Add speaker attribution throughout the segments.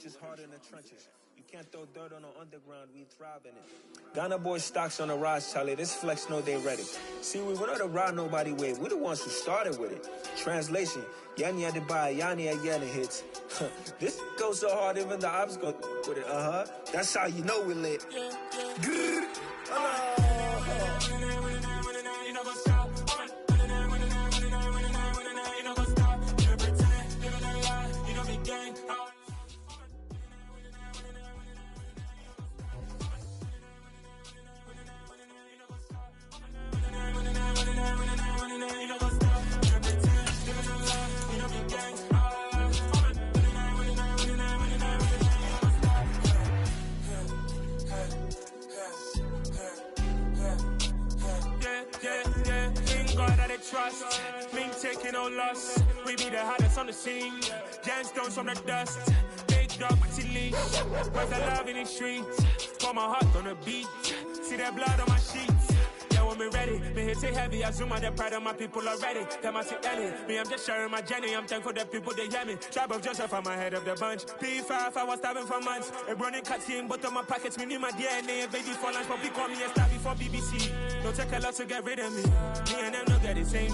Speaker 1: just harder in the trenches. You can't throw dirt on the underground, we thrive in it. Ghana boys stocks on the rise, Charlie. This flex know they ready. See, we were not a ride nobody wave. We the ones who started with it. Translation, Yanni had to buy Yanni again and hits. This goes so hard, even the ops go with it. That's how you know we lit.
Speaker 2: Trust, me taking no loss. We be the hottest on the scene. Gemstones from the dust. Big dog with your leash. Where's the love in the streets? Pour my heart on the beat. See that blood on my sheets. Yeah, when we ready, me hit it heavy. I zoom out the pride of my people already. Them I see Ellie. Me, I'm just sharing my journey. I'm thankful that people they hear me. Tribe of Joseph, I'm ahead of the bunch. P5, I was starving for months. A running cut team, but on my pockets, me need my DNA. Baby for lunch, but we call me a star before BBC. Don't take a lot to get rid of me. Me and them don't get the same.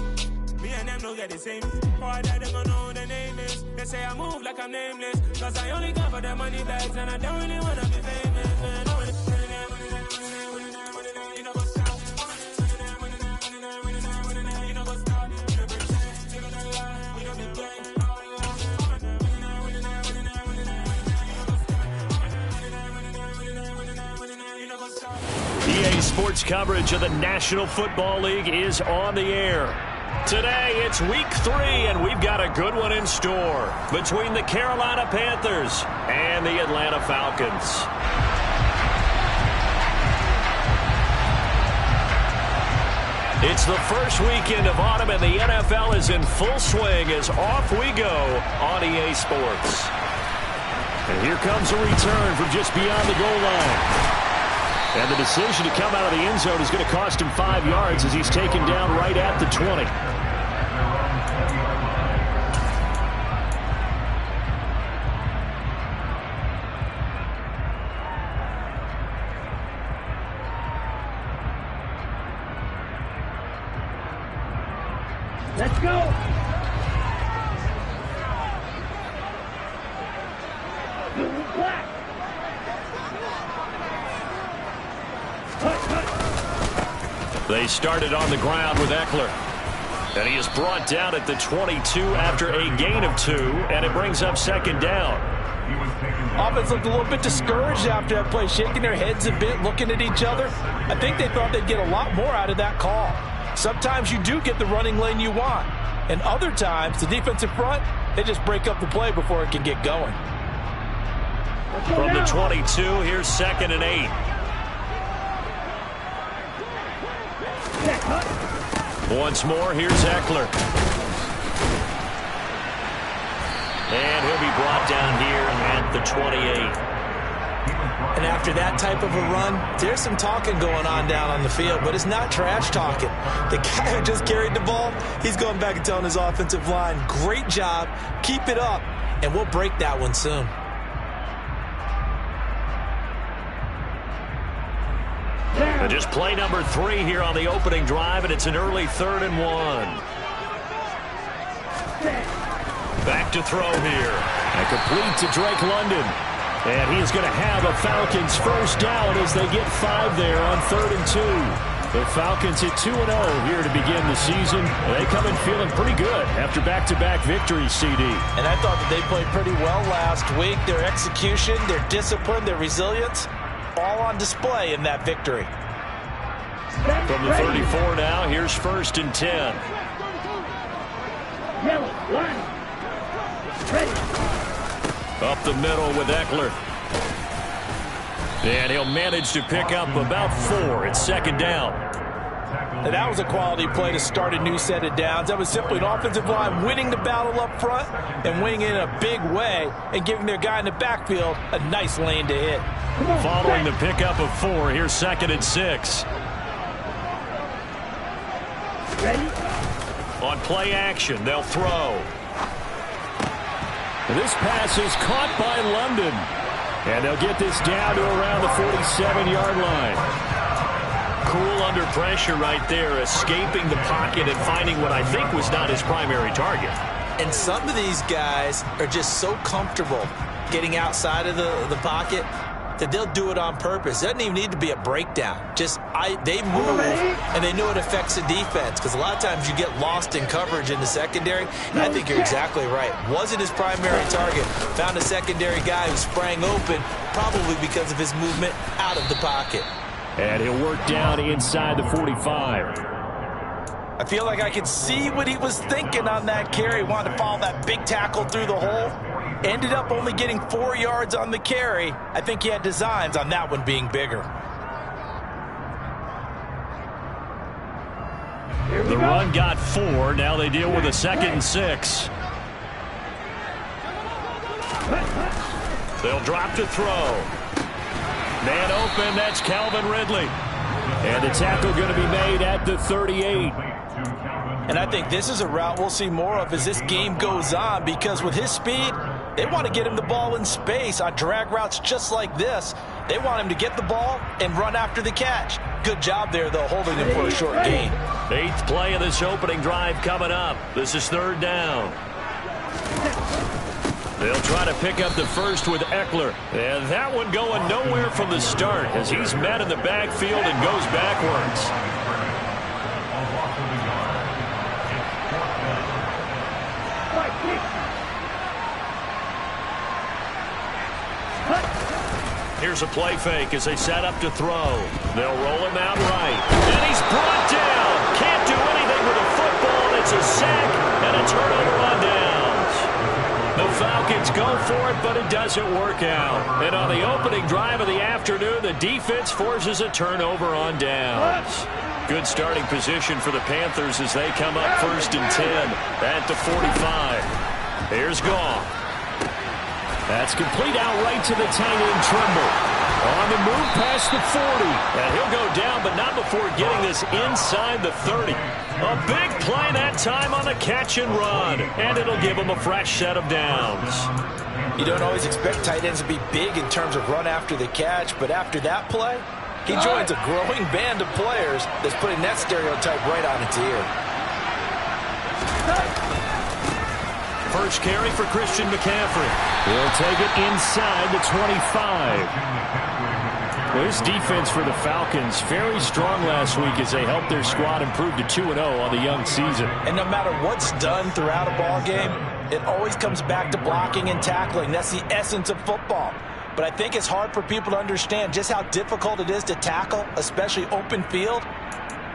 Speaker 2: Me and them don't get the same. Boy, that them don't know who the name is. They say I move like I'm nameless. Cause I only come for the money bags and I don't really wanna be famous, man.
Speaker 3: EA Sports coverage of the National Football League is on the air. Today, it's Week 3, and we've got a good one in store between the Carolina Panthers and the Atlanta Falcons. It's the first weekend of autumn, and the NFL is in full swing as off we go on EA Sports. And here comes a return from just beyond the goal line. And the decision to come out of the end zone is going to cost him 5 yards as he's taken down right at the 20.
Speaker 4: Let's go! Black!
Speaker 3: They started on the ground with Eckler. And he is brought down at the 22 after a gain of 2, and it brings up second down.
Speaker 5: Offense looked a little bit discouraged after that play, shaking their heads a bit, looking at each other. I think they thought they'd get a lot more out of that call. Sometimes you do get the running lane you want, and other times the defensive front, they just break up the play before it can get going.
Speaker 3: From the 22, here's 2nd and 8. Once more, here's Eckler. And he'll be brought down here at the 28.
Speaker 5: And after that type of a run, there's some talking going on down on the field, but it's not trash talking. The guy who just carried the ball, he's going back and telling his offensive line, great job, keep it up, and we'll break that one soon.
Speaker 3: And just play number 3 here on the opening drive, and it's an early 3rd and 1. Back to throw here. And complete to Drake London. And he is going to have a Falcons first down as they get 5 there on 3rd and 2. The Falcons at 2-0 here to begin the season. They come in feeling pretty good after back-to-back victories, CD.
Speaker 5: And I thought that they played pretty well last week. Their execution, their discipline, their resilience, all on display in that victory.
Speaker 3: From the 34 now, here's 1st and 10.
Speaker 4: Yellow, line. Ready.
Speaker 3: Up the middle with Eckler. And he'll manage to pick up about 4. It's 2nd down.
Speaker 5: Now that was a quality play to start a new set of downs. That was simply an offensive line winning the battle up front and winning in a big way and giving their guy in the backfield a nice lane to hit.
Speaker 3: Following the pickup of 4, here's 2nd and 6.
Speaker 4: Ready?
Speaker 3: On play action, they'll throw. This pass is caught by London. And they'll get this down to around the 47-yard line. Cool under pressure right there, escaping the pocket and finding what I think was not his primary target.
Speaker 5: And some of these guys are just so comfortable getting outside of the pocket that they'll do it on purpose. It doesn't even need to be a breakdown. They move, and they know it affects the defense, because a lot of times you get lost in coverage in the secondary, and I think you're exactly right. Wasn't his primary target. Found a secondary guy who sprang open, probably because of his movement out of the pocket.
Speaker 3: And he'll work down inside the 45.
Speaker 5: I feel like I could see what he was thinking on that carry. Wanted to follow that big tackle through the hole. Ended up only getting 4 yards on the carry. I think he had designs on that one being bigger.
Speaker 3: The run got 4. Now they deal with a 2nd and 6. They'll drop to throw. Man open, that's Calvin Ridley. And the tackle going to be made at the 38.
Speaker 5: And I think this is a route we'll see more of as this game goes on, because with his speed, they want to get him the ball in space on drag routes just like this. They want him to get the ball and run after the catch. Good job there, though, holding him for a short gain.
Speaker 3: 8th play of this opening drive coming up. This is 3rd down. They'll try to pick up the first with Eckler. And that one going nowhere from the start as he's met in the backfield and goes backwards. Here's a play fake as they set up to throw. They'll roll him out right. And he's brought down. Can't do anything with a football. It's a sack and a turnover on downs. The Falcons go for it, but it doesn't work out. And on the opening drive of the afternoon, the defense forces a turnover on downs. Good starting position for the Panthers as they come up 1st and 10 at the 45. Here's Goff. That's complete out right to the tight end, Trimble. On the move past the 40. And he'll go down, but not before getting this inside the 30. A big play that time on the catch and run. And it'll give him a fresh set of downs.
Speaker 5: You don't always expect tight ends to be big in terms of run after the catch, but after that play, he joins a growing band of players that's putting that stereotype right on its ear.
Speaker 3: First carry for Christian McCaffrey. He'll take it inside the 25. Well, this defense for the Falcons, very strong last week as they helped their squad improve to 2-0 on the young season.
Speaker 5: And no matter what's done throughout a ball game, it always comes back to blocking and tackling. That's the essence of football. But I think it's hard for people to understand just how difficult it is to tackle, especially open field.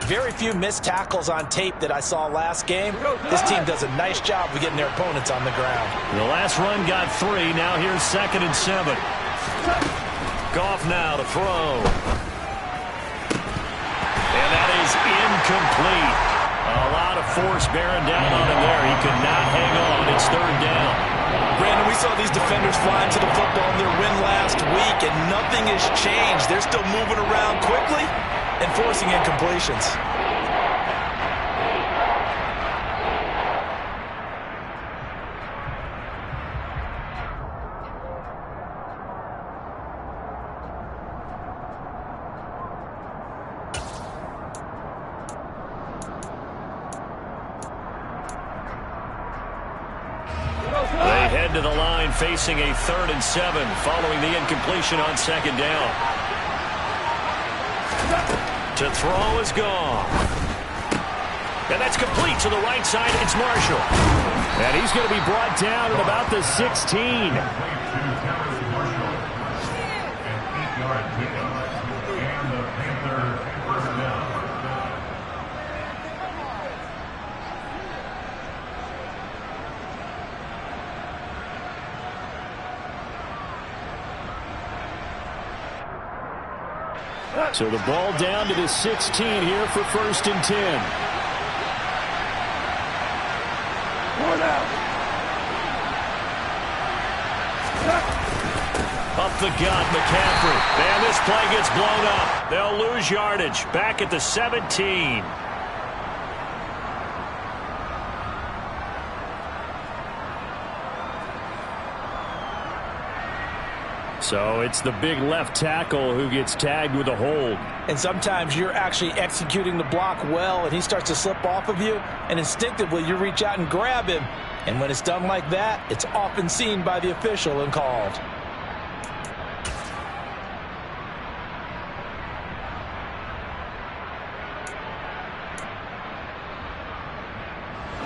Speaker 5: Very few missed tackles on tape that I saw last game. This team does a nice job of getting their opponents on the ground.
Speaker 3: The last run got 3. Now here's 2nd and 7. Goff now to throw. And that is incomplete. A lot of force bearing down on him there. He could not hang on. It's 3rd down.
Speaker 5: Brandon, we saw these defenders flying to the football in their win last week, and nothing has changed. They're still moving around quickly and forcing incompletions.
Speaker 3: They head to the line facing a 3rd and 7 following the incompletion on 2nd down. To throw is gone. And that's complete to the right side. It's Marshall. And he's going to be brought down at about the 16. So the ball down to the 16 here for 1st and 10. Up the gut, McCaffrey. And this play gets blown up. They'll lose yardage. Back at the 17. So it's the big left tackle who gets tagged with a hold.
Speaker 5: And sometimes you're actually executing the block well, and he starts to slip off of you, and instinctively you reach out and grab him. And when it's done like that, it's often seen by the official and called.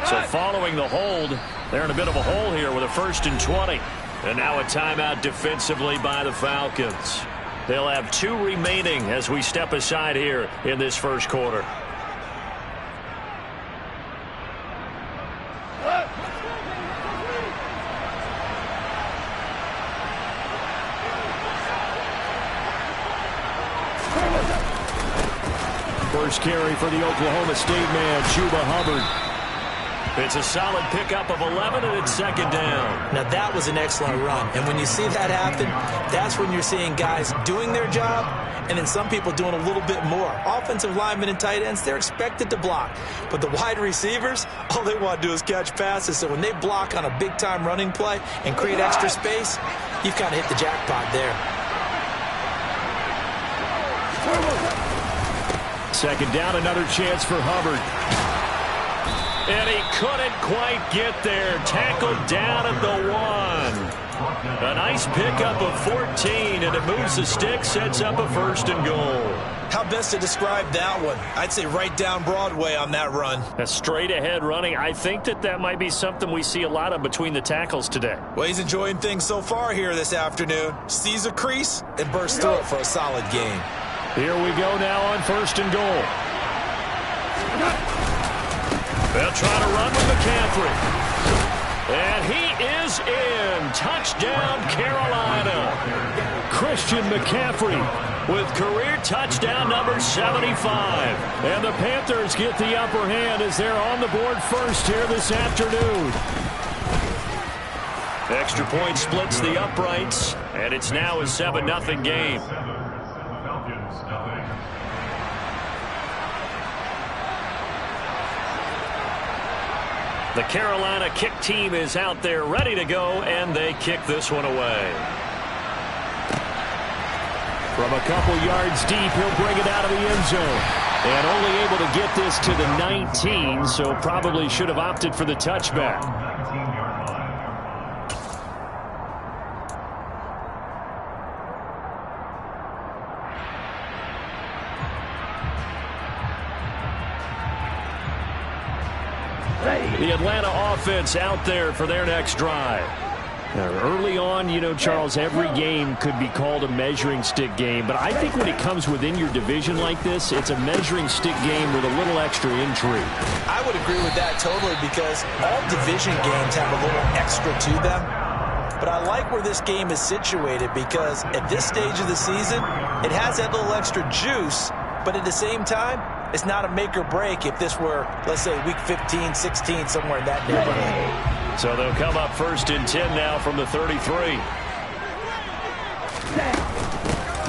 Speaker 3: So following the hold, they're in a bit of a hole here with a 1st and 20. And now a timeout defensively by the Falcons. They'll have 2 remaining as we step aside here in this first quarter. First carry for the Oklahoma State man, Chuba Hubbard. It's a solid pickup of 11, and it's 2nd down.
Speaker 5: Now, that was an excellent run. And when you see that happen, that's when you're seeing guys doing their job and then some people doing a little bit more. Offensive linemen and tight ends, they're expected to block. But the wide receivers, all they want to do is catch passes. So when they block on a big-time running play and create extra space, you've kind of hit the jackpot there.
Speaker 3: 2nd down, another chance for Hubbard. And he couldn't quite get there. Tackled down at the 1. A nice pickup of 14, and it moves the stick, sets up a 1st and goal.
Speaker 5: How best to describe that one? I'd say right down Broadway on that run.
Speaker 3: A straight-ahead running. I think that might be something we see a lot of between the tackles today.
Speaker 5: Well, he's enjoying things so far here this afternoon. Sees a crease and bursts through it for a solid game.
Speaker 3: Here we go now on 1st and goal. They'll try to run with McCaffrey. And he is in. Touchdown, Carolina. Christian McCaffrey with career touchdown number 75. And the Panthers get the upper hand as they're on the board first here this afternoon. Extra point splits the uprights, and it's now a 7-0 game. The Carolina kick team is out there ready to go, and they kick this one away. From a couple yards deep, he'll bring it out of the end zone. And only able to get this to the 19, so probably should have opted for the touchback. The Atlanta offense out there for their next drive. Now, early on, you know, Charles, every game could be called a measuring stick game. But I think when it comes within your division like this, it's a measuring stick game with a little extra intrigue.
Speaker 5: I would agree with that totally because all division games have a little extra to them. But I like where this game is situated because at this stage of the season, it has that little extra juice. But at the same time, it's not a make or break if this were, let's say, week 15, 16, somewhere in that neighborhood.
Speaker 3: So they'll come up 1st and 10 now from the 33.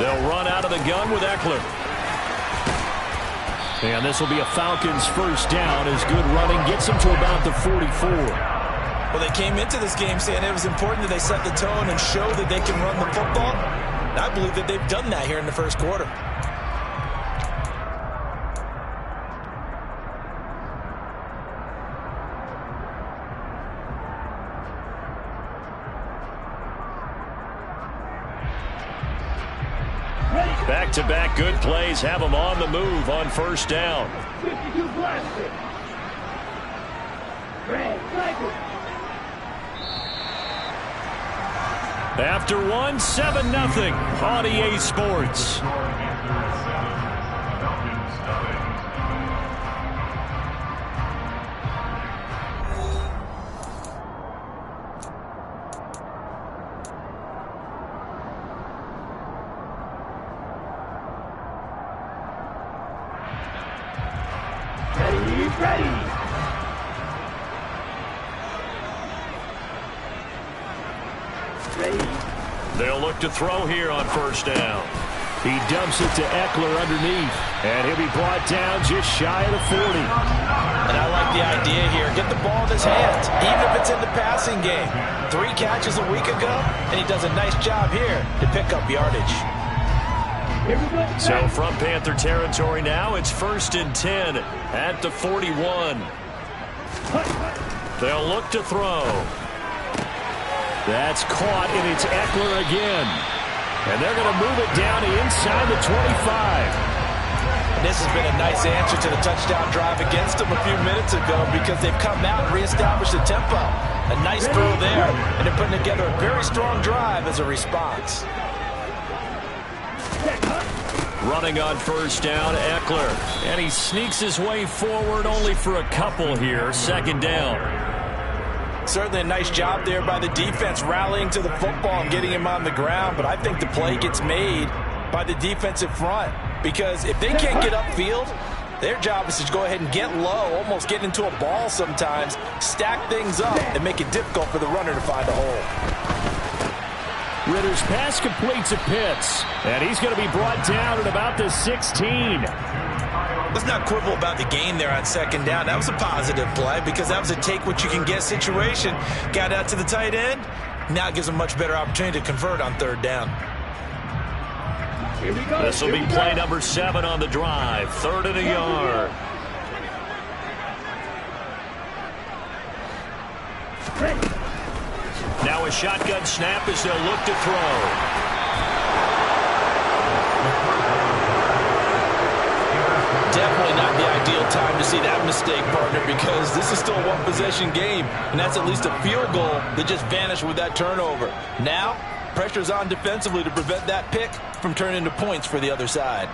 Speaker 3: They'll run out of the gun with Eckler. And this will be a Falcons 1st down as good running gets them to about the 44.
Speaker 5: Well, they came into this game saying it was important that they set the tone and show that they can run the football. And I believe that they've done that here in the first quarter.
Speaker 3: Back-to-back good plays have them on the move on 1st down.
Speaker 4: 52 blaster. Red cycle.
Speaker 3: After 7-0 on EA Sports. They'll look to throw here on 1st down. He dumps it to Eckler underneath, and he'll be brought down just shy of the 40.
Speaker 5: And I like the idea here. Get the ball in his hands, even if it's in the passing game. 3 catches a week ago, and he does a nice job here to pick up yardage.
Speaker 3: So from Panther territory now, it's 1st and 10 at the 41. They'll look to throw. That's caught, and it's Eckler again. And they're going to move it down to inside the 25.
Speaker 5: This has been a nice answer to the touchdown drive against them a few minutes ago because they've come out and reestablished the tempo. A nice throw there, and they're putting together a very strong drive as a response.
Speaker 3: Running on 1st down, Eckler. And he sneaks his way forward only for a couple here. 2nd down.
Speaker 5: Certainly a nice job there by the defense rallying to the football and getting him on the ground, but I think the play gets made by the defensive front. Because if they can't get upfield, their job is to go ahead and get low, almost get into a ball sometimes, stack things up, and make it difficult for the runner to find a hole.
Speaker 3: Ritter's pass completes to Pitts, and he's going to be brought down at about the 16.
Speaker 5: Let's not quibble about the gain there on 2nd down. That was a positive play because that was a take-what-you-can-get situation. Got out to the tight end. Now it gives a much better opportunity to convert on 3rd down.
Speaker 3: This will be play number 7 on the drive. 3rd and a yard. Now a shotgun snap as they'll look to throw.
Speaker 5: Definitely not the ideal time to see that mistake, partner, because this is still a one-possession game, and that's at least a field goal that just vanished with that turnover. Now, pressure's on defensively to prevent that pick from turning into points for the other side.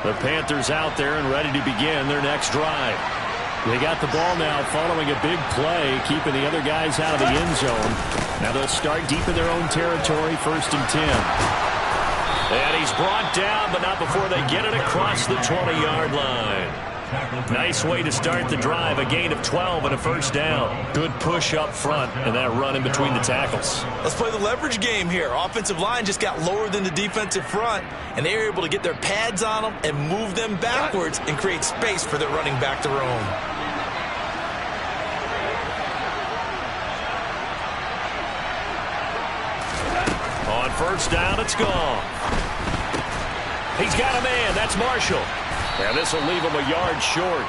Speaker 3: The Panthers out there and ready to begin their next drive. They got the ball now following a big play, keeping the other guys out of the end zone. Now they'll start deep in their own territory, 1st and 10. And he's brought down, but not before they get it across the 20-yard line. Nice way to start the drive, a gain of 12 and a 1st down. Good push up front and that run in between the tackles.
Speaker 5: Let's play the leverage game here. Offensive line just got lower than the defensive front, and they were able to get their pads on them and move them backwards and create space for their running back to roam.
Speaker 3: On 1st down, it's gone. He's got a man. That's Marshall. And this will leave him a yard short.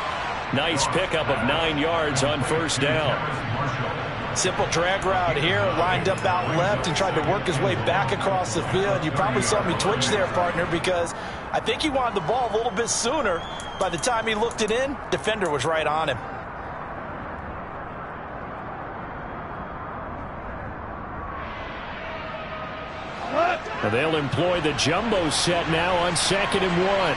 Speaker 3: Nice pickup of 9 yards on 1st down.
Speaker 5: Simple drag route here, lined up out left and tried to work his way back across the field. You probably saw me twitch there, partner, because I think he wanted the ball a little bit sooner. By the time he looked it in, defender was right on him.
Speaker 3: And they'll employ the jumbo set now on 2nd and 1.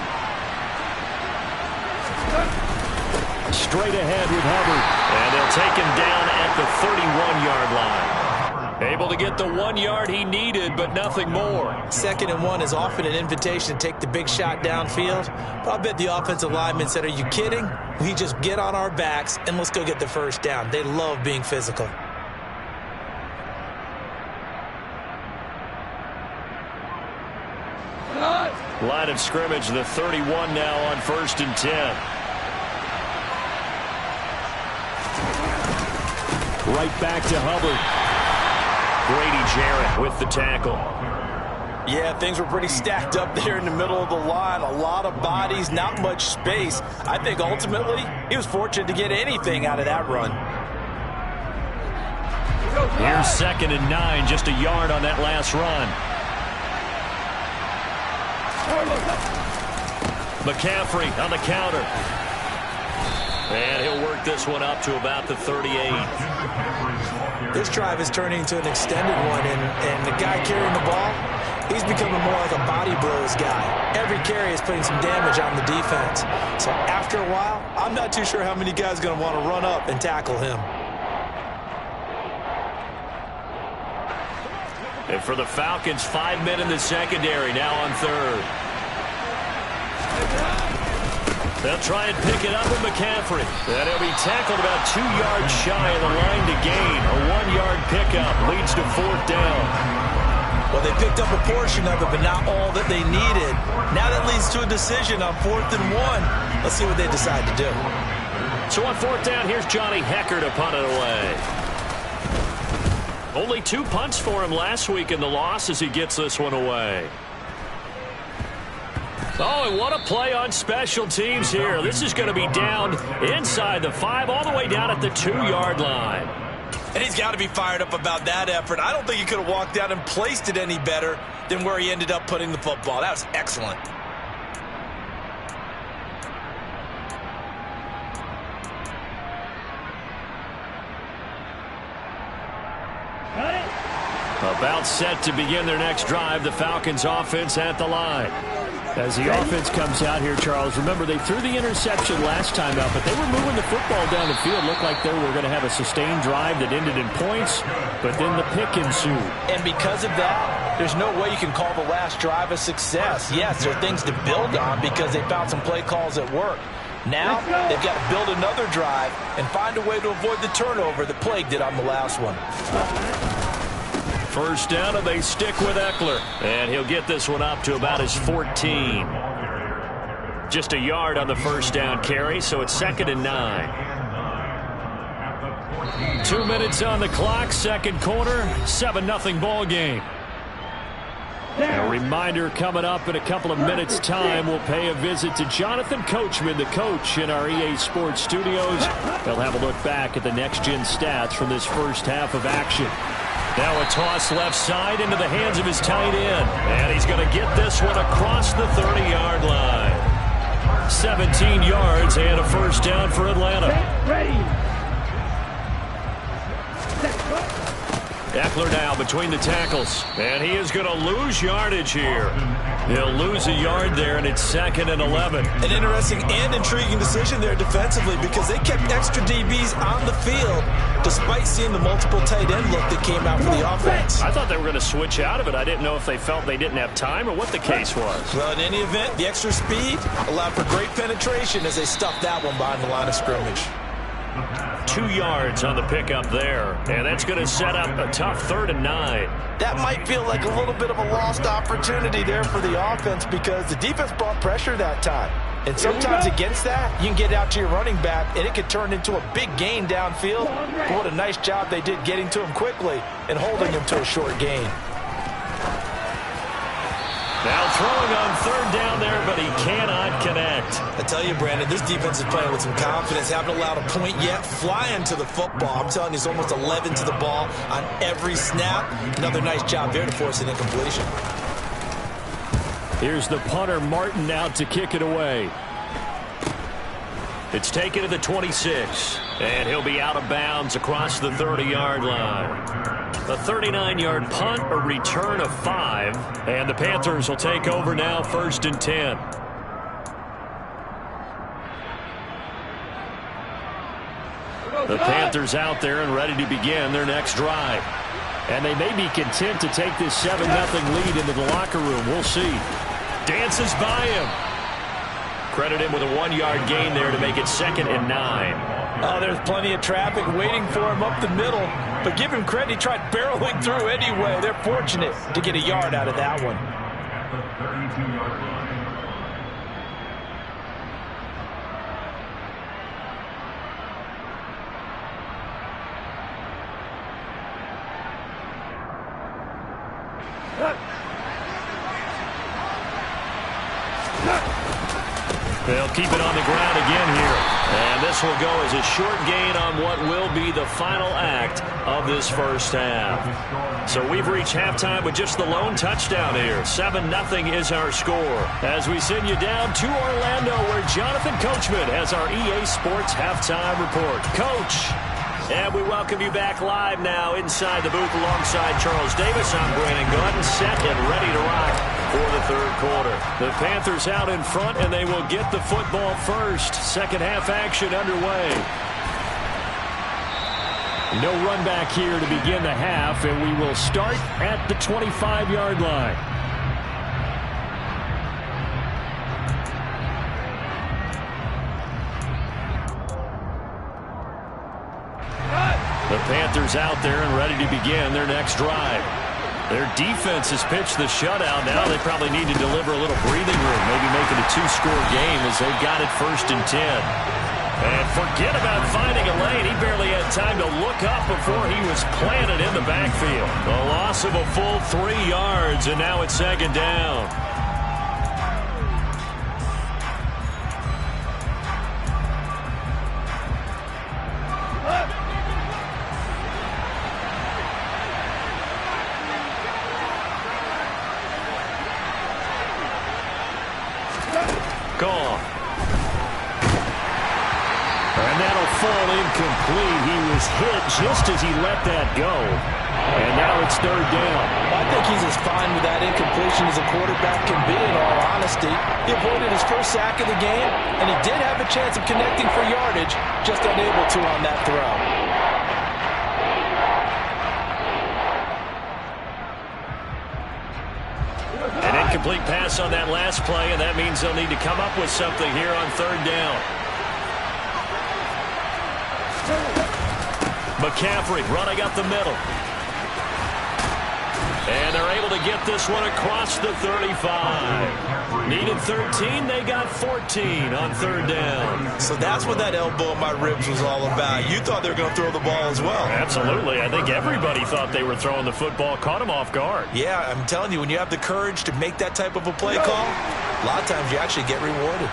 Speaker 3: Straight ahead with Hubbard. And they'll take him down at the 31-yard line. Able to get the 1 yard he needed, but nothing more.
Speaker 5: 2nd and 1 is often an invitation to take the big shot downfield. But I bet the offensive lineman said, are you kidding? We just get on our backs and let's go get the 1st down. They love being physical.
Speaker 3: Line of scrimmage, the 31 now on 1st and 10. Right back to Hubbard. Grady Jarrett with the tackle.
Speaker 5: Yeah, things were pretty stacked up there in the middle of the line. A lot of bodies, not much space. I think ultimately he was fortunate to get anything out of that run.
Speaker 3: Here's 2nd and 9, just a yard on that last run. McCaffrey on the counter. And he'll work this one up to about the 38.
Speaker 5: This drive is turning into an extended one, and the guy carrying the ball, he's becoming more like a body blows guy. Every carry is putting some damage on the defense. So after a while, I'm not too sure how many guys are going to want to run up and tackle him.
Speaker 3: And for the Falcons, 5 men in the secondary, now on 3rd. They'll try and pick it up with McCaffrey. And he'll be tackled about 2 yards shy of the line to gain. A 1 yard pickup leads to 4th down.
Speaker 5: Well, they picked up a portion of it, but not all that they needed. Now that leads to a decision on 4th and 1. Let's see what they decide to do.
Speaker 3: So on fourth down, here's Johnny Hecker to punt it away. Only 2 punts for him last week in the loss as he gets this one away. Oh, and what a play on special teams here. This is going to be down inside the 5, all the way down at the 2-yard line.
Speaker 5: And he's got to be fired up about that effort. I don't think he could have walked out and placed it any better than where he ended up putting the football. That was excellent.
Speaker 3: About set to begin their next drive, the Falcons offense at the line. As the offense comes out here, Charles, remember they threw the interception last time out, but they were moving the football down the field. Looked like they were going to have a sustained drive that ended in points, but then the pick ensued.
Speaker 5: And because of that, there's no way you can call the last drive a success. Yes, there are things to build on because they found some play calls that work. Now, they've got to build another drive and find a way to avoid the turnover that plagued it on the last one.
Speaker 3: First down, and they stick with Eckler. And he'll get this one up to about his 14. Just a yard on the first down carry, so it's 2nd and 9. 2 minutes on the clock, second quarter, 7-0 ball game. A reminder coming up in a couple of minutes' time. We'll pay a visit to Jonathan Coachman, the coach in our EA Sports studios. They'll have a look back at the next-gen stats from this first half of action. Now a toss left side into the hands of his tight end. And he's going to get this one across the 30-yard line. 17 yards and a first down for Atlanta. Eckler now between the tackles. And he is going to lose yardage here. He'll lose a yard there, and it's 2nd and 11.
Speaker 5: An interesting and intriguing decision there defensively because they kept extra DBs on the field despite seeing the multiple tight end look that came out for the offense.
Speaker 3: I thought they were going to switch out of it. I didn't know if they felt they didn't have time or what the case was.
Speaker 5: Well, in any event, the extra speed allowed for great penetration as they stuffed that one behind the line of scrimmage.
Speaker 3: 2 yards on the pickup there, and that's going to set up a tough 3rd and 9.
Speaker 5: That might feel like a little bit of a lost opportunity there for the offense because the defense brought pressure that time. And sometimes against that, you can get out to your running back, and it could turn into a big gain downfield. But what a nice job they did getting to him quickly and holding him to a short gain.
Speaker 3: Now throwing on 3rd down there, but he cannot connect.
Speaker 5: I tell you, Brandon, this defense is playing with some confidence. Haven't allowed a point yet. Flying to the football. I'm telling you, he's almost 11 to the ball on every snap. Another nice job there to force an incompletion.
Speaker 3: Here's the punter, Martin, out to kick it away. It's taken to the 26, and he'll be out of bounds across the 30-yard line. A 39-yard punt, a return of 5, and the Panthers will take over now, 1st and 10. The Panthers out there and ready to begin their next drive. And they may be content to take this 7-0 lead into the locker room. We'll see. Dances by him. Credit him with a 1-yard gain there to make it 2nd and 9.
Speaker 5: Oh, there's plenty of traffic waiting for him up the middle. But give him credit, he tried barreling through anyway. They're fortunate to get a yard out of that one.
Speaker 3: They'll keep it on the ground again here. And this will go as a short gain on what will be the final act of this first half. So we've reached halftime with just the lone touchdown here. 7-0 is our score. As we send you down to Orlando, where Jonathan Coachman has our EA Sports halftime report. Coach, and we welcome you back live now inside the booth alongside Charles Davis. I'm Brandon Gordon, set and ready to rock for the 3rd quarter. The Panthers out in front, and they will get the football first. Second half action underway. No run back here to begin the half, and we will start at the 25-yard line. The Panthers out there and ready to begin their next drive. Their defense has pitched the shutout. Now they probably need to deliver a little breathing room, maybe make it a 2-score game as they've got it 1st and 10. And forget about finding a lane. He barely had time to look up before he was planted in the backfield. A loss of a full 3 yards, and now it's second down. Gone. And that'll fall incomplete. He was hit just as he let that go. And now it's third down.
Speaker 5: I think he's as fine with that incompletion as a quarterback can be, in all honesty. He avoided his first sack of the game, and he did have a chance of connecting for yardage, just unable to on that throw.
Speaker 3: An incomplete pass on that last play, and that means they'll need to come up with something here on third down. McCaffrey running up the middle. And they're able to get this one across the 35. Needed 13, they got 14 on third down.
Speaker 5: So that's what that elbow in my ribs was all about. You thought they were going to throw the ball as well.
Speaker 3: Absolutely. I think everybody thought they were throwing the football, caught him off guard.
Speaker 5: Yeah, I'm telling you, when you have the courage to make that type of a play call, a lot of times you actually get rewarded.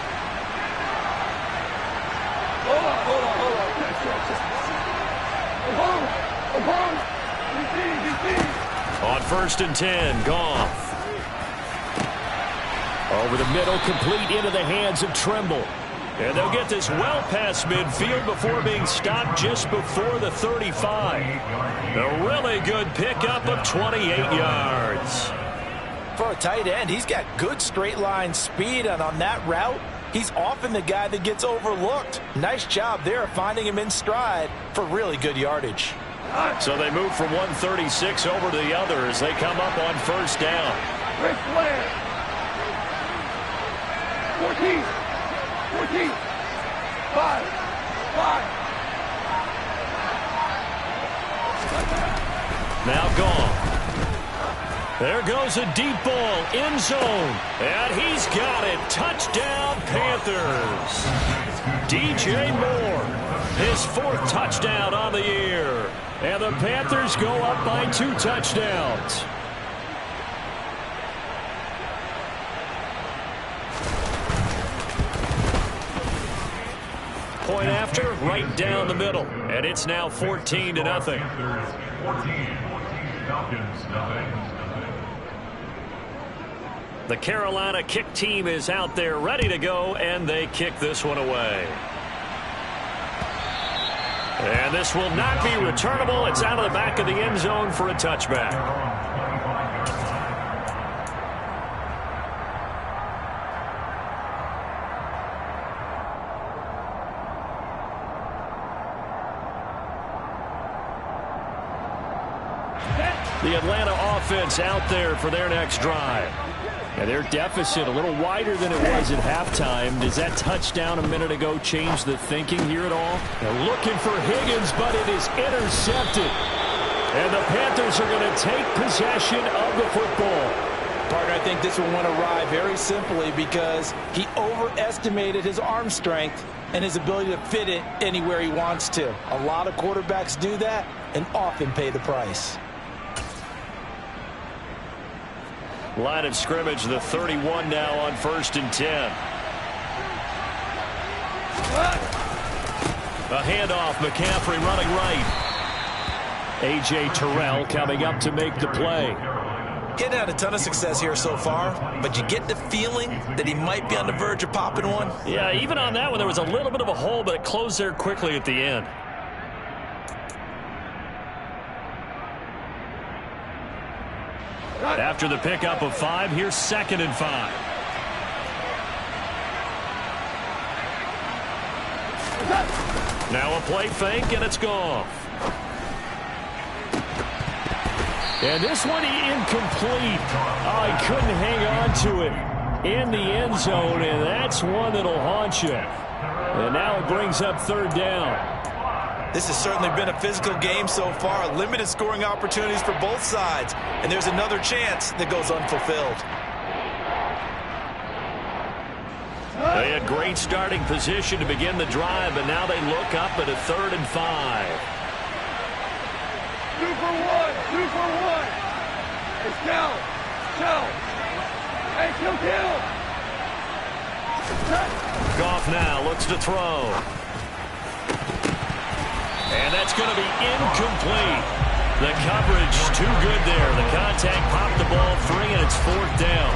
Speaker 3: On first and 10, Goff. Over the middle, complete into the hands of Trimble. And they'll get this well past midfield before being stopped just before the 35. A really good pickup of 28 yards.
Speaker 5: For a tight end, he's got good straight line speed, and on that route, he's often the guy that gets overlooked. Nice job there finding him in stride for really good yardage.
Speaker 3: So they move from 136 over to the other as they come up on first down.
Speaker 4: Rick Flair. 14. 14. 5. 5.
Speaker 3: Now gone. There goes a deep ball, end zone, and he's got it. Touchdown, Panthers. DJ Moore, his 4th touchdown on the year. And the Panthers go up by 2 touchdowns. Point after, right down the middle. And it's now 14-0. The Carolina kick team is out there ready to go, and they kick this one away. And this will not be returnable. It's out of the back of the end zone for a touchback. The Atlanta offense out there for their next drive. And their deficit a little wider than it was at halftime. Does that touchdown a minute ago change the thinking here at all? They're looking for Higgins, but it is intercepted. And the Panthers are going to take possession of the football.
Speaker 5: Partner, I think this one went awry very simply because he overestimated his arm strength and his ability to fit it anywhere he wants to. A lot of quarterbacks do that and often pay the price.
Speaker 3: Line of scrimmage, the 31 now on first and 10. A handoff, McCaffrey running right. A.J. Terrell coming up to make the play.
Speaker 5: He hadn't had a ton of success here so far, but you get the feeling that he might be on the verge of popping one.
Speaker 3: Yeah, even on that one, there was a little bit of a hole, but it closed there quickly at the end. After the pickup of 5, here's 2nd and 5. Now a play fake, and it's gone. And this one incomplete. Oh, he couldn't hang on to it in the end zone, and that's one that'll haunt you. And now it brings up third down.
Speaker 5: This has certainly been a physical game so far. Limited scoring opportunities for both sides. And there's another chance that goes unfulfilled.
Speaker 3: They had great starting position to begin the drive, but now they look up at a 3rd and 5.
Speaker 4: 2 for 1. 2 for 1. Hey, Scout. Hey, kill.
Speaker 3: Goff now looks to throw. And that's going to be incomplete. The coverage too good there. The contact popped the ball free, and it's 4th down.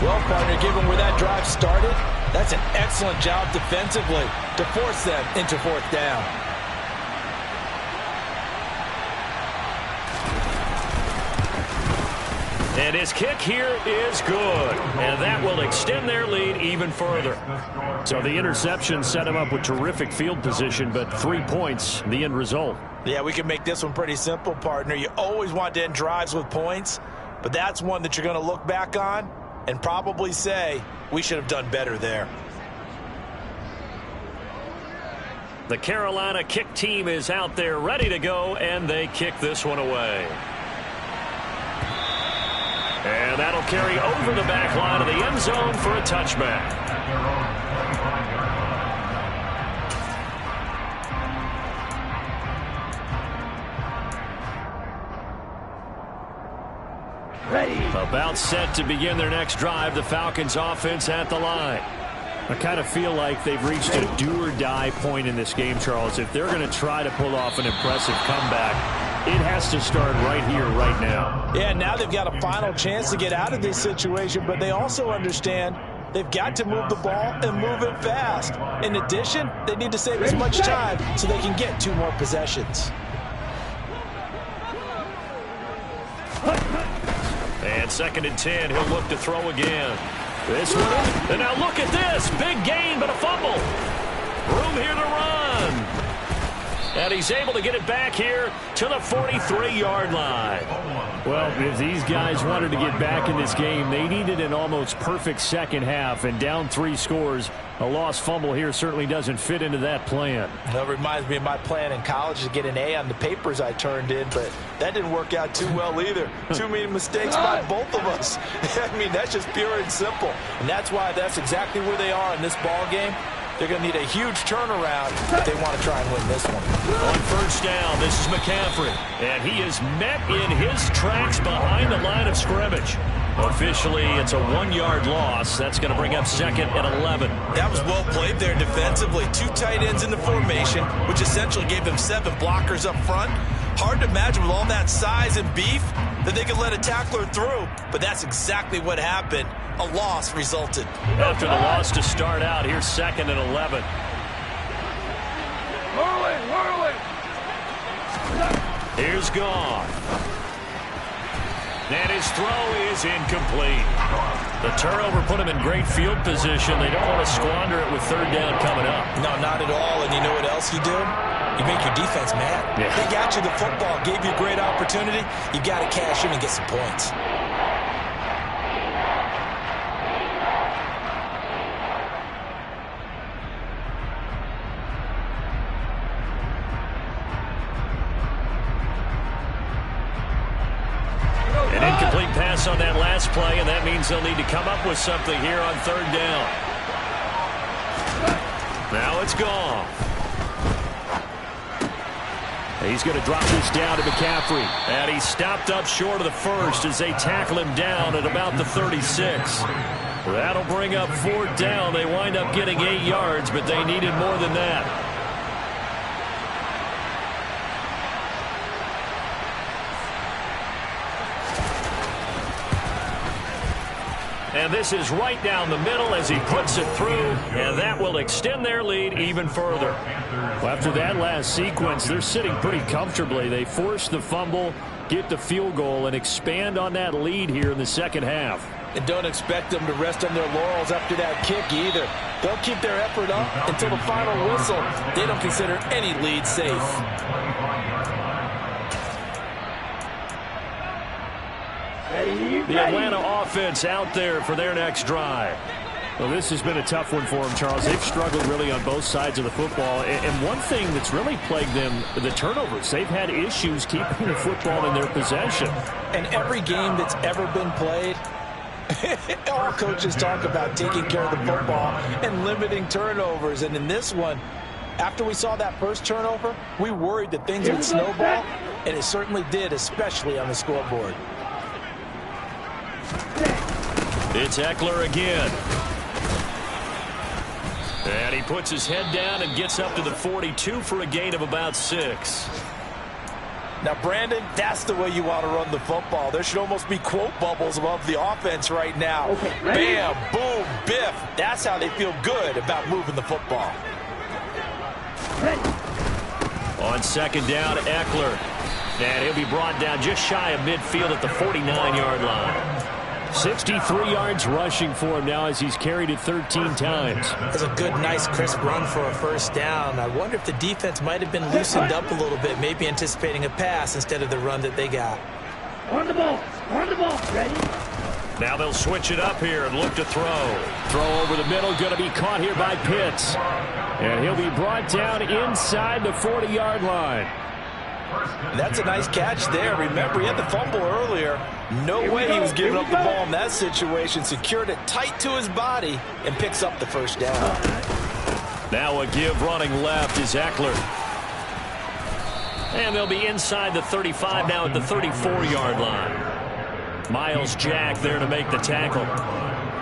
Speaker 5: Well, partner, given where that drive started, that's an excellent job defensively to force them into 4th down.
Speaker 3: And his kick here is good. And that will extend their lead even further. So the interception set him up with terrific field position, but 3 points, the end result.
Speaker 5: Yeah, we can make this one pretty simple, partner. You always want to end drives with points, but that's one that you're going to look back on and probably say, we should have done better there.
Speaker 3: The Carolina kick team is out there ready to go, and they kick this one away. And that'll carry over the back line of the end zone for a touchback.
Speaker 4: Ready.
Speaker 3: About set to begin their next drive, the Falcons offense at the line.
Speaker 1: I kind of feel like they've reached a do-or-die point in this game, Charles. If they're going to try to pull off an impressive comeback, it has to start right here, right now.
Speaker 5: Yeah, now they've got a final chance to get out of this situation, but they also understand they've got to move the ball and move it fast. In addition, they need to save as much time so they can get 2 more possessions.
Speaker 3: And 2nd and 10, he'll look to throw again. This one, and now look at this. Big gain, but a fumble. Room here to run. And he's able to get it back here to the 43-yard line.
Speaker 1: Well, if these guys wanted to get back in this game, they needed an almost perfect second half, and down 3 scores. A lost fumble here certainly doesn't fit into that plan.
Speaker 5: That reminds me of my plan in college to get an A on the papers I turned in, but that didn't work out too well either. Too many mistakes by both of us. I mean, that's just pure and simple. And that's why that's exactly where they are in this ball game. They're going to need a huge turnaround if they want to try and win this one.
Speaker 3: On 1st down, this is McCaffrey. And he is met in his tracks behind the line of scrimmage. Officially, it's a 1-yard loss. That's going to bring up 2nd and 11.
Speaker 5: That was well played there defensively. 2 tight ends in the formation, which essentially gave them 7 blockers up front. Hard to imagine with all that size and beef that they could let a tackler through, but that's exactly what happened. A loss resulted.
Speaker 3: After the loss to start out, here's 2nd and 11.
Speaker 4: Whirling.
Speaker 3: Here's Goff. And his throw is incomplete. The turnover put him in great field position. They don't want to squander it with 3rd down coming up.
Speaker 5: No, not at all. And you know what else you do? You make your defense mad.
Speaker 3: Yeah.
Speaker 5: They got you the football, gave you a great opportunity. You got to cash in and get some points.
Speaker 3: An incomplete pass on that last play, and that means they'll need to come up with something here on 3rd down. Now it's gone. He's going to drop this down to McCaffrey. And he's stopped up short of the 1st as they tackle him down at about the 36. That'll bring up 4th down. They wind up getting 8 yards, but they needed more than that. And this is right down the middle as he puts it through, and that will extend their lead even further.
Speaker 1: Well, after that last sequence, they're sitting pretty comfortably. They force the fumble, get the field goal, and expand on that lead here in the 2nd half.
Speaker 5: And don't expect them to rest on their laurels after that kick either. They'll keep their effort up until the final whistle. They don't consider any lead safe.
Speaker 3: The Atlanta offense out there for their next drive.
Speaker 1: Well, this has been a tough one for them, Charles. They've struggled really on both sides of the football. And one thing that's really plagued them, the turnovers. They've had issues keeping the football in their possession.
Speaker 5: And every game that's ever been played, All coaches talk about taking care of the football and limiting turnovers. And in this one, after we saw that first turnover, we worried that things would snowball, and it certainly did, especially on the scoreboard.
Speaker 3: It's Eckler again. And he puts his head down and gets up to the 42 for a gain of about 6.
Speaker 5: Now, Brandon, that's the way you want to run the football. There should almost be quote bubbles above the offense right now.
Speaker 4: Okay,
Speaker 5: bam, boom, biff. That's how they feel good about moving the football.
Speaker 3: On second down, Eckler. And he'll be brought down just shy of midfield at the 49-yard line. 63 yards rushing for him now as he's carried it 13 times.
Speaker 5: That's a good, nice, crisp run for a first down. I wonder if the defense might have been loosened up a little bit, maybe anticipating a pass instead of the run that they got.
Speaker 4: On the ball, ready?
Speaker 3: Now they'll switch it up here and look to throw. Throw over the middle, going to be caught here by Pitts. And he'll be brought down inside the 40-yard line.
Speaker 5: That's a nice catch there. Remember, he had the fumble earlier. No way he was giving up the ball in that situation. Secured it tight to his body and picks up the first down.
Speaker 3: Now a give running left is Eckler. And they'll be inside the 35 now at the 34-yard line. Miles Jack there to make the tackle.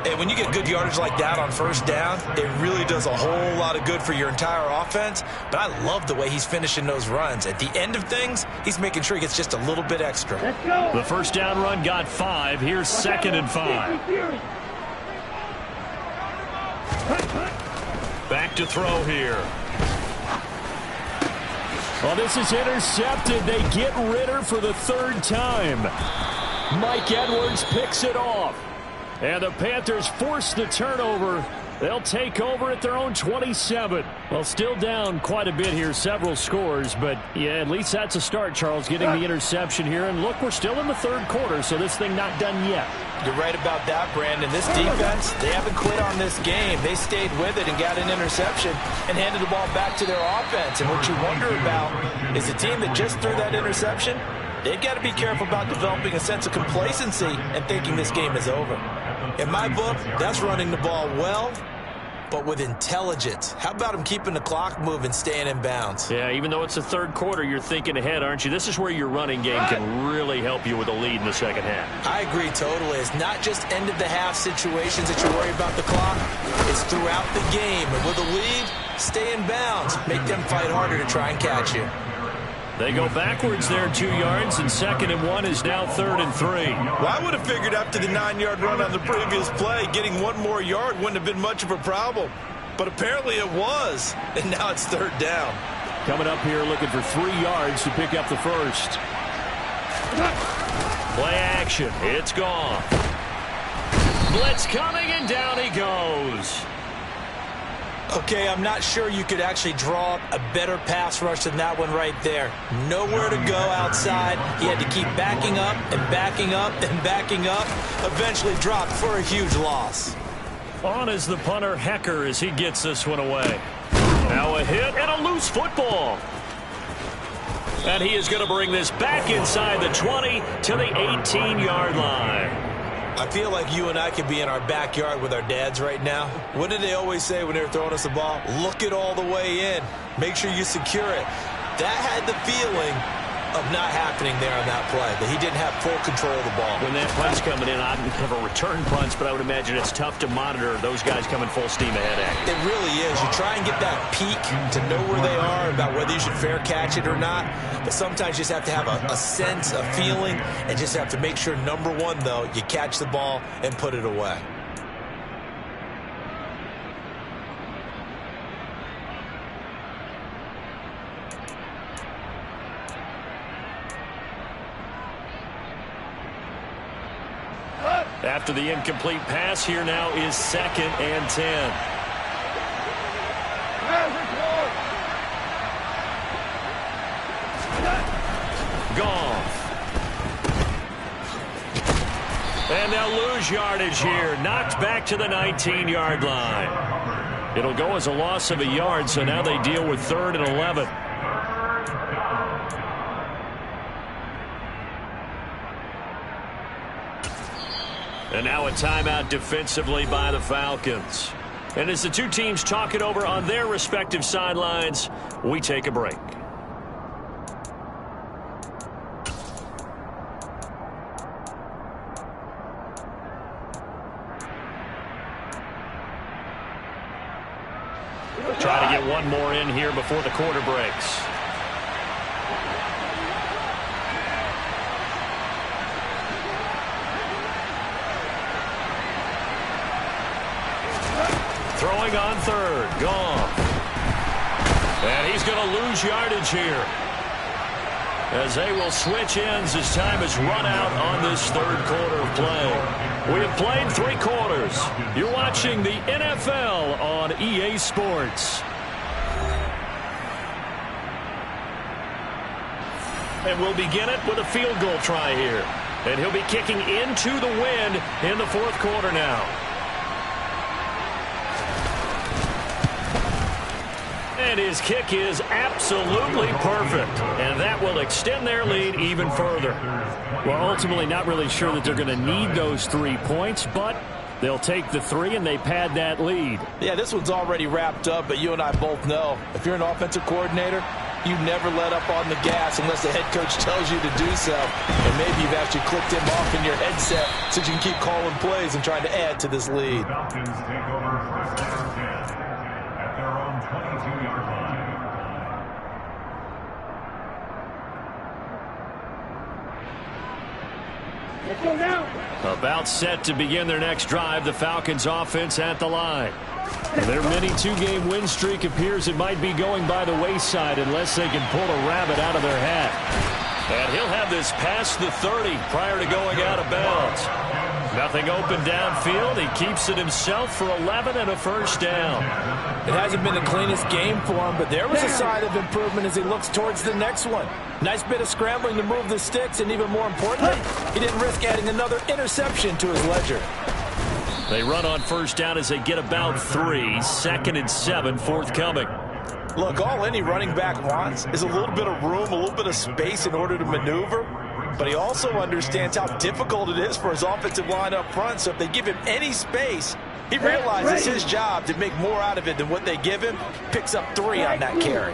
Speaker 5: And when you get good yardage like that on first down, it really does a whole lot of good for your entire offense. But I love the way he's finishing those runs. At the end of things, he's making sure he gets just a little bit extra.
Speaker 4: Let's go.
Speaker 3: The first down run got 5. Here's 2nd and 5. Back to throw here. Well, this is intercepted. They get Ritter for the 3rd time. Mike Edwards picks it off. And the Panthers force the turnover. They'll take over at their own 27. Well, still down quite a bit here, several scores. But, yeah, at least that's a start, Charles, getting the interception here. And, look, we're still in the 3rd quarter, so this thing not done yet.
Speaker 5: You're right about that, Brandon. This defense, they haven't quit on this game. They stayed with it and got an interception and handed the ball back to their offense. And what you wonder about is the team that just threw that interception, they've got to be careful about developing a sense of complacency and thinking this game is over. In my book, that's running the ball well, but with intelligence. How about him keeping the clock moving, staying in bounds?
Speaker 3: Yeah, even though it's the 3rd quarter, you're thinking ahead, aren't you? This is where your running game can really help you with a lead in the 2nd half.
Speaker 5: I agree totally. It's not just end-of-the-half situations that you worry about the clock. It's throughout the game. And with a lead, stay in bounds. Make them fight harder to try and catch you.
Speaker 3: They go backwards there 2 yards, and 2nd and 1 is now 3rd and 3.
Speaker 5: Well, I would have figured after the 9-yard run on the previous play, getting 1 more yard wouldn't have been much of a problem. But apparently it was, and now it's 3rd down.
Speaker 3: Coming up here looking for 3 yards to pick up the first. Play action. It's gone. Blitz coming, and down he goes.
Speaker 5: Okay, I'm not sure you could actually draw up a better pass rush than that one right there. Nowhere to go outside. He had to keep backing up and backing up and backing up. Eventually dropped for a huge loss.
Speaker 3: On is the punter, Hecker, as he gets this one away. Now a hit and a loose football. And he is going to bring this back inside the 20 to the 18-yard line.
Speaker 5: I feel like you and I could be in our backyard with our dads right now. What did they always say when they were throwing us the ball? Look it all the way in. Make sure you secure it. That had the feeling of not happening there on that play, that he didn't have full control of the ball.
Speaker 3: When that punt's coming in, I don't have a return punch, but I would imagine it's tough to monitor those guys coming full steam ahead at you.
Speaker 5: It really is. You try and get that peek to know where they are, about whether you should fair catch it or not. But sometimes you just have to have a sense, a feeling, and just have to make sure, number one, though, you catch the ball and put it away.
Speaker 3: After the incomplete pass, here now is 2nd and 10. Gone. And they'll lose yardage here. Knocked back to the 19-yard line. It'll go as a loss of a yard, so now they deal with 3rd and 11. And now a timeout defensively by the Falcons. And as the two teams talk it over on their respective sidelines, we take a break. Try to get one more in here before the quarter breaks. Throwing on third. Gone. And he's going to lose yardage here, as they will switch ends as time has run out on this third quarter of play. We have played 3 quarters. You're watching the NFL on EA Sports. And we'll begin it with a field goal try here. And he'll be kicking into the wind in the fourth quarter now. And his kick is absolutely perfect. And that will extend their lead even further.
Speaker 6: Well, ultimately not really sure that they're going to need those 3 points, but they'll take the 3 and they pad that lead.
Speaker 5: Yeah, this one's already wrapped up, but you and I both know if you're an offensive coordinator, you never let up on the gas unless the head coach tells you to do so. And maybe you've actually clicked him off in your headset so you can keep calling plays and trying to add to this lead.
Speaker 7: Falcons take over first down and 10 at their own 22-yard line.
Speaker 4: Let's go now.
Speaker 3: About set to begin their next drive, the Falcons offense at the line.
Speaker 6: Their mini 2-game win streak appears it might be going by the wayside unless they can pull a rabbit out of their hat.
Speaker 3: And he'll have this past the 30 prior to going out of bounds. Nothing open downfield. He keeps it himself for 11 and a first down.
Speaker 5: It hasn't been the cleanest game for him, but there was a sign of improvement as he looks towards the next one. Nice bit of scrambling to move the sticks, and even more importantly, he didn't risk adding another interception to his ledger.
Speaker 3: They run on first down as they get about 3. 2nd and 7 forthcoming.
Speaker 5: Look, all any running back wants is a little bit of room, a little bit of space in order to maneuver. But he also understands how difficult it is for his offensive line up front. So if they give him any space, he realizes his job to make more out of it than what they give him. Picks up 3 on that carry.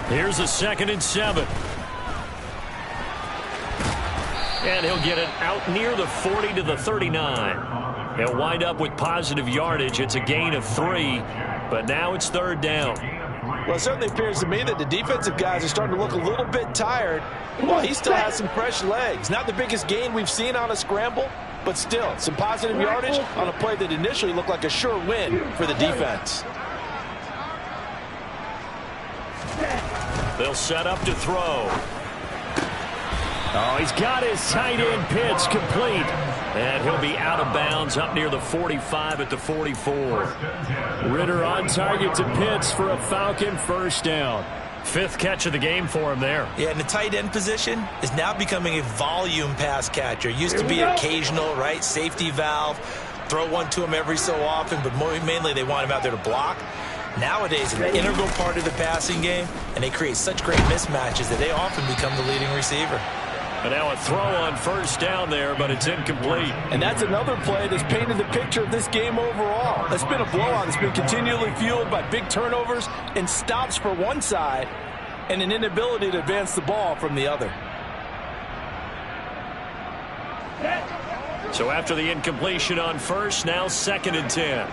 Speaker 3: Here's a 2nd and 7. And he'll get it out near the 40 to the 39. He'll wind up with positive yardage. It's a gain of 3, but now it's 3rd down.
Speaker 5: Well, it certainly appears to me that the defensive guys are starting to look a little bit tired. Well, he still has some fresh legs. Not the biggest gain we've seen on a scramble, but still some positive yardage on a play that initially looked like a sure win for the defense.
Speaker 3: They'll set up to throw.
Speaker 6: Oh, he's got his tight end pitch complete.
Speaker 3: And he'll be out of bounds up near the 45 at the 44.
Speaker 6: Ritter on target to Pitts for a Falcon first down.
Speaker 3: 5th catch of the game for him there.
Speaker 5: Yeah, and the tight end position is now becoming a volume pass catcher. Used to be occasional, right? Safety valve. Throw one to him every so often, but mainly they want him out there to block. Nowadays, an integral part of the passing game, and they create such great mismatches that they often become the leading receiver.
Speaker 3: And now a throw on first down there, but it's incomplete.
Speaker 5: And that's another play that's painted the picture of this game overall. It's been a blowout. It's been continually fueled by big turnovers and stops for one side and an inability to advance the ball from the other.
Speaker 3: So after the incompletion on first, now 2nd and 10.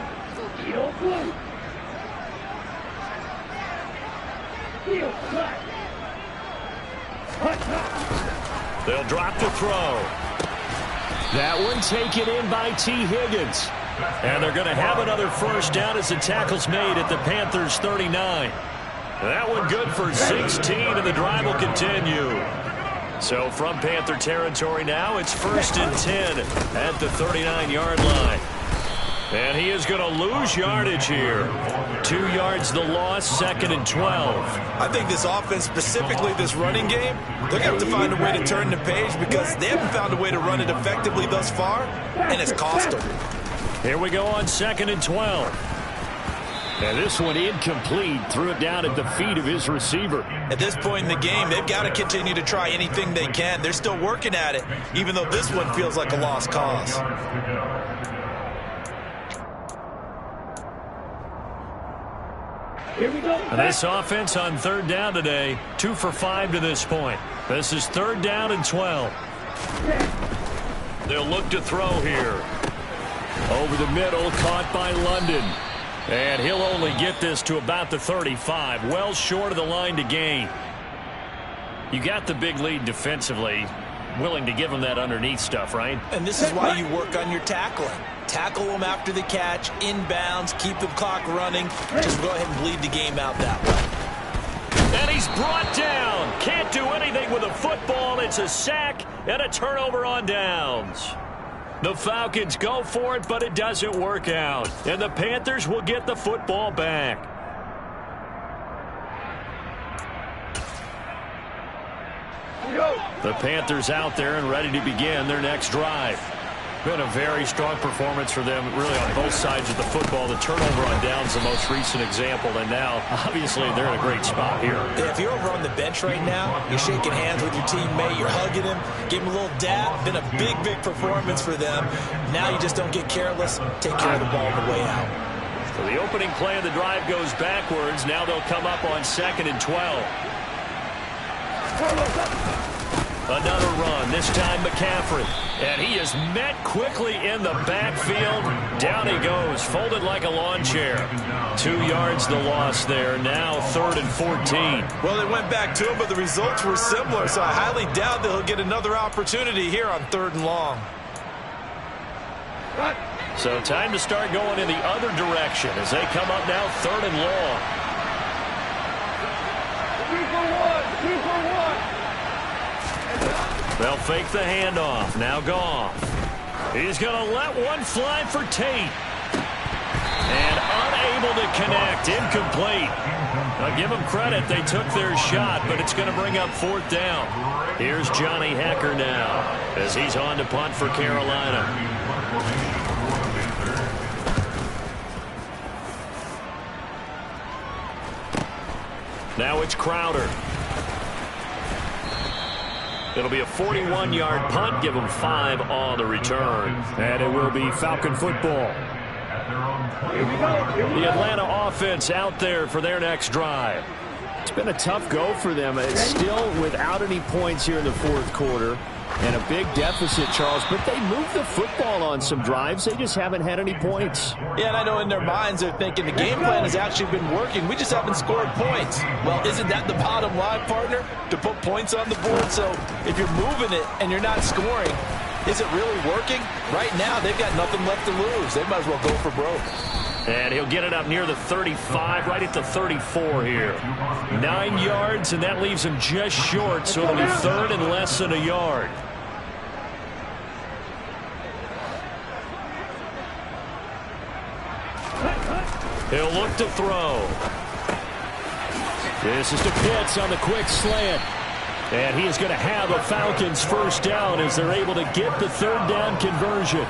Speaker 3: They'll drop to throw.
Speaker 6: That one taken in by T. Higgins.
Speaker 3: And they're going to have another first down as the tackle's made at the Panthers' 39. That one good for 16, and the drive will continue. So from Panther territory now, it's 1st and 10 at the 39-yard line. And he is going to lose yardage here. 2 yards the loss, 2nd and 12.
Speaker 5: I think this offense, specifically this running game, they're going to have to find a way to turn the page because they haven't found a way to run it effectively thus far, and it's cost them.
Speaker 3: Here we go on 2nd and 12.
Speaker 6: And this one incomplete. Threw it down at the feet of his receiver.
Speaker 5: At this point in the game, they've got to continue to try anything they can. They're still working at it, even though this one feels like a lost cause.
Speaker 4: Here we go.
Speaker 6: And this offense on third down today, 2 for 5 to this point. This is third down and 12. They'll look to throw here. Over the middle, caught by London. And he'll only get this to about the 35, well short of the line to gain. You got the big lead defensively, willing to give him that underneath stuff, right?
Speaker 5: And this is why you work on your tackling. Tackle them after the catch, inbounds, keep the clock running. Just go ahead and bleed the game out that way.
Speaker 6: And he's brought down. Can't do anything with a football. It's a sack and a turnover on downs. The Falcons go for it, but it doesn't work out. And the Panthers will get the football back. The Panthers out there and ready to begin their next drive. Been a very strong performance for them, really, on both sides of the football. The turnover on downs, the most recent example, and now, obviously, they're in a great spot here.
Speaker 5: Yeah, if you're over on the bench right now, you're shaking hands with your teammate, you're hugging him, give him a little dab. Been a big, big performance for them. Now you just don't get careless. Take care of the ball on the way out.
Speaker 6: So the opening play of the drive goes backwards. Now they'll come up on 2nd and 12. Another run, this time McCaffrey. And he is met quickly in the backfield. Down he goes, folded like a lawn chair. 2 yards the loss there, now 3rd and 14.
Speaker 5: Well, they went back to him, but the results were similar, so I highly doubt that he'll get another opportunity here on 3rd and long.
Speaker 6: So time to start going in the other direction as they come up now 3rd and long.
Speaker 4: 2 for 1.
Speaker 6: They'll fake the handoff. Now Goff. He's going to let one fly for Tate. And unable to connect. Incomplete. I'll give them credit. They took their shot, but it's going to bring up 4th down. Here's Johnny Hecker now as he's on to punt for Carolina. Now it's Crowder. It'll be a 41-yard punt. Give them 5 on the return. And it will be Falcon football. The Atlanta offense out there for their next drive. It's been a tough go for them. It's still without any points here in the 4th quarter. And a big deficit, Charles. But they moved the football on some drives. They just haven't had any points.
Speaker 5: Yeah, and I know in their minds they're thinking the game plan has actually been working. We just haven't scored points. Well, isn't that the bottom line, partner? To put points on the board? So if you're moving it and you're not scoring, is it really working? Right now, they've got nothing left to lose. They might as well go for broke.
Speaker 6: And he'll get it up near the 35, right at the 34 here. 9 yards, and that leaves him just short, so it'll be 3rd and less than a yard. He'll look to throw. This is to Pitts on the quick slant. And he is going to have a Falcons 1st down as they're able to get the 3rd down conversion.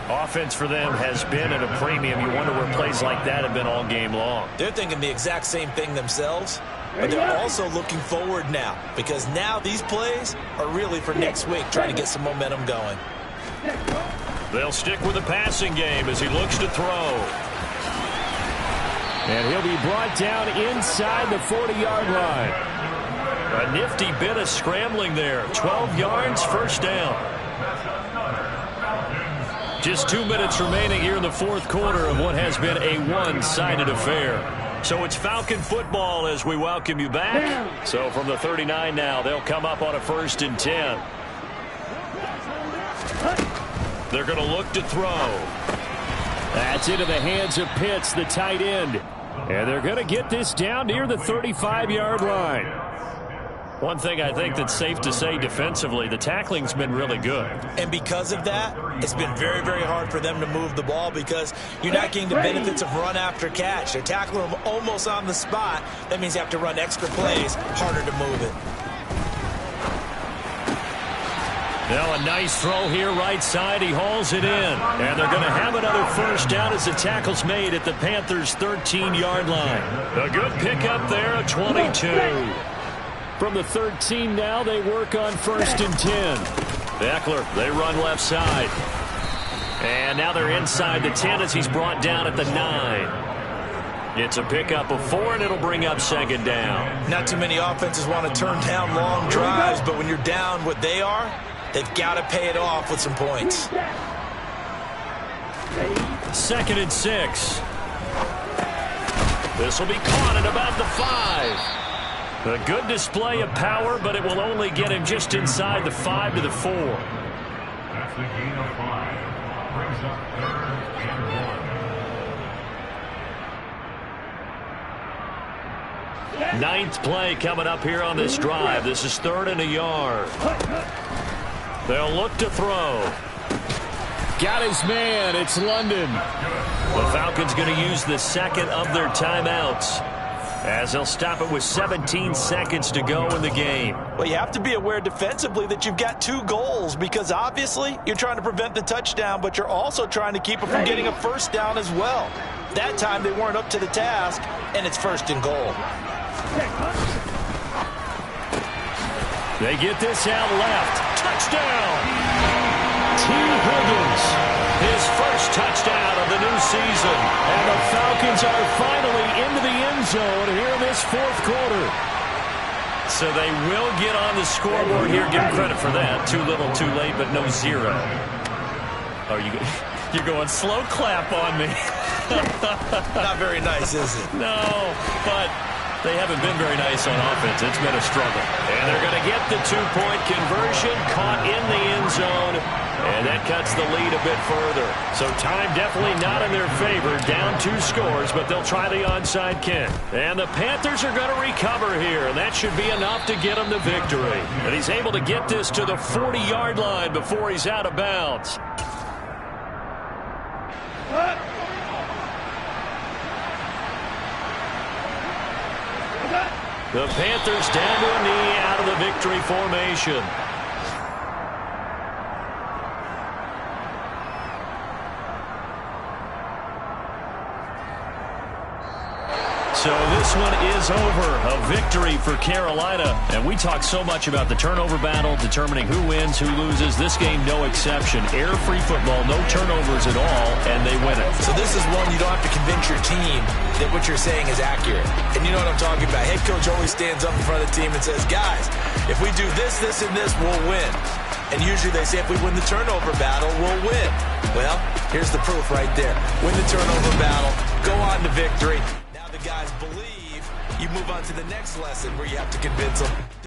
Speaker 6: Offense for them has been at a premium. You wonder where plays like that have been all game long.
Speaker 5: They're thinking the exact same thing themselves, but they're also looking forward now because now these plays are really for next week, trying to get some momentum going.
Speaker 6: They'll stick with the passing game as he looks to throw. And he'll be brought down inside the 40-yard line. A nifty bit of scrambling there. 12 yards, 1st down. Just 2 minutes remaining here in the 4th quarter of what has been a one-sided affair. So it's Falcon football as we welcome you back. So from the 39 now, they'll come up on a 1st and 10. They're going to look to throw. That's into the hands of Pitts, the tight end. And they're going to get this down near the 35-yard line. One thing I think that's safe to say defensively, the tackling's been really good.
Speaker 5: And because of that, it's been very, very hard for them to move the ball because you're not getting the benefits of run after catch. They're tackling them almost on the spot. That means you have to run extra plays, harder to move it.
Speaker 6: Now a nice throw here right side. He hauls it in. And they're going to have another first down as the tackle's made at the Panthers' 13-yard line. A good pickup there, a 22. From the 13 now, they work on 1st and 10. Eckler, they run left side. And now they're inside the 10 as he's brought down at the 9. It's a pickup of 4, and it'll bring up 2nd down.
Speaker 5: Not too many offenses want to turn down long drives, but when you're down what they are, they've got to pay it off with some points.
Speaker 6: 2nd and 6. This will be caught at about the 5. A good display of power, but it will only get him just inside the 5 to the 4.
Speaker 7: That's the gain of 5. Brings up 3rd and 1.
Speaker 6: Ninth play coming up here on this drive. This is 3rd and a yard. They'll look to throw. Got his man. It's London. The Falcons going to use the second of their timeouts, as they'll stop it with 17 seconds to go in the game.
Speaker 5: Well, you have to be aware defensively that you've got 2 goals, because obviously you're trying to prevent the touchdown, but you're also trying to keep it from getting a first down as well. That time they weren't up to the task, and it's 1st and goal.
Speaker 6: They get this out left. Touchdown! T. Higgins, his first touchdown of the new season. And the Falcons are finally into the end zone here in this 4th quarter. So they will get on the scoreboard here. Give credit for that. Too little, too late, but no 0. Oh, you're going slow clap on me.
Speaker 5: Not very nice, is it?
Speaker 6: No, but they haven't been very nice on offense. It's been a struggle. And they're going to get the 2-point conversion, caught in the end zone, and that cuts the lead a bit further. So time definitely not in their favor. Down 2 scores, but they'll try the onside kick. And the Panthers are going to recover here, and that should be enough to get them the victory. And he's able to get this to the 40-yard line before he's out of bounds. The Panthers down to a knee out of the victory formation. So this one is over. A victory for Carolina. And we talk so much about the turnover battle, determining who wins, who loses. This game, no exception. Air-free football, no turnovers at all, and they win it.
Speaker 5: So this is one you don't have to convince your team that what you're saying is accurate. And you know what I'm talking about. Head coach always stands up in front of the team and says, guys, if we do this, this, and this, we'll win. And usually they say if we win the turnover battle, we'll win. Well, here's the proof right there. Win the turnover battle, go on to victory. Now the guys believe, you move on to the next lesson where you have to convince them